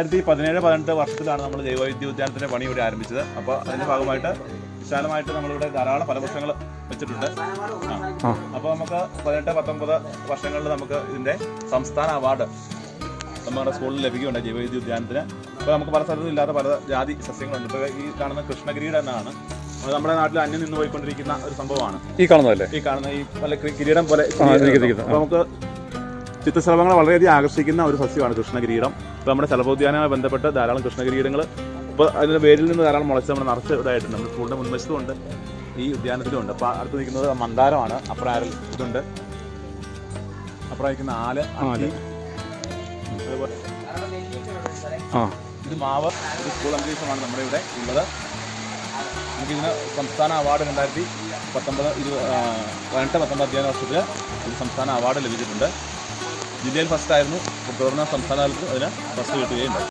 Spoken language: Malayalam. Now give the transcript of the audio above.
2017-18 വർഷത്തിലാണ് നമ്മൾ ജൈവവൈദ്യ ഉദ്യാനത്തിൻ്റെ പണി ഇവിടെ ആരംഭിച്ചത്. അപ്പോൾ അതിൻ്റെ ഭാഗമായിട്ട് വിശാലമായിട്ട് നമ്മളിവിടെ ധാരാളം ഫലവൃക്ഷങ്ങൾ വെച്ചിട്ടുണ്ട്. അപ്പോൾ നമുക്ക് 18-19 വർഷങ്ങളിൽ നമുക്ക് ഇതിൻ്റെ സംസ്ഥാന അവാർഡ് നമ്മുടെ സ്കൂളിൽ ലഭിക്കുകയുണ്ട് ജൈവവൈദ്യ ഉദ്യാനത്തിന്. ഇപ്പോൾ നമുക്ക് പല സ്ഥലത്തും ഇല്ലാത്ത പല ജാതി സസ്യങ്ങളുണ്ട്. ഇപ്പോൾ ഈ കാണുന്ന കൃഷ്ണകിരീടം എന്നാണ് നമ്മുടെ നാട്ടിൽ അന്യം നിന്ന് പോയിക്കൊണ്ടിരിക്കുന്ന ഒരു സംഭവമാണ്. ഈ കാണുന്ന ഈ പല കിരീടം പോലെ. അപ്പോൾ നമുക്ക് ചിത്രശലഭങ്ങളെ വളരെയധികം ആകർഷിക്കുന്ന ഒരു സസ്യമാണ് കൃഷ്ണകിരീടം. ഇപ്പോൾ നമ്മുടെ ശലഭോദ്യാനവുമായി ബന്ധപ്പെട്ട് ധാരാളം കൃഷ്ണകിരീടങ്ങൾ ഇപ്പോൾ അതിൻ്റെ വേരിൽ നിന്ന് ധാരാളം മുളച്ച് നമ്മുടെ നിറച്ച് ഇതായിട്ടുണ്ട്. നമ്മുടെ സ്കൂളിൻ്റെ മുൻവശത്തുമുണ്ട്, ഈ ഉദ്യാനത്തിലുമുണ്ട്. അപ്പോൾ അടുത്ത് നിൽക്കുന്നത് മന്ദാരമാണ്. അപ്പുറം ഇതുണ്ട്, അപ്പുറം നിൽക്കുന്ന ആല്. ഇത് മാവ്. ഇത് സ്കൂൾ അന്തരീക്ഷമാണ് നമ്മുടെ ഇവിടെ ഉള്ളത്. നമുക്കിതിന് സംസ്ഥാന അവാർഡ് 2018-19 അധ്യയന വർഷത്തിൽ ഇത് സംസ്ഥാന അവാർഡ് ലഭിച്ചിട്ടുണ്ട്. ജില്ലയിൽ ഫസ്റ്റ് ആയിരുന്നു. തുടർന്ന് സംസ്ഥാന തലത്തിൽ അതിന് ഫസ്റ്റ് കിട്ടുകയുണ്ടായി.